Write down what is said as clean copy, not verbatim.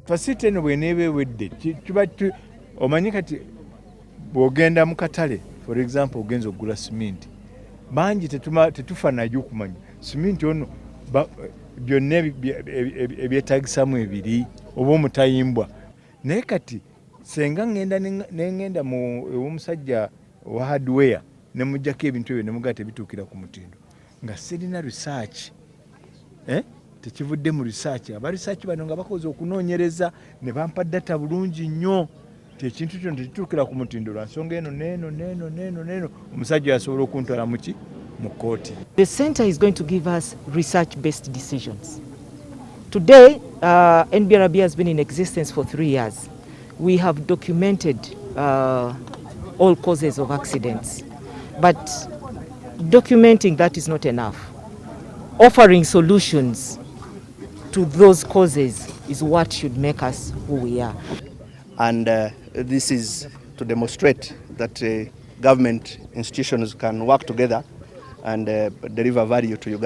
facility eno bw'eneeba ewedde kiba omanyi kati bw'ogenda mu katale for example ogenza okugula siminti bangi tetufa nayo okumanya siminti ono byonna ebyetaagisamu ebiri oba omutayimbwa naye kati senga ngenda ew'omusajja wa hardware ne mujjako ebintu ebyo ne mugaa tebituukira ku mutindo nga sirina research tekivudde mu research aba research bano nga bakoze okunoonyereza ne bampa data bulungi nnyo ekintu kino tekituukira ku mutindo lwa nsonga eno neeno omusajja yasobola okuntwala mu kooti. The center is going to give us research-based decisions. Today, NBRB has been in existence for 3 years. We have documented all causes of accidents, but documenting that is not enough. Offering solutions to those causes is what should make us who we are. And this is to demonstrate that government institutions can work together and deliver value to Uganda.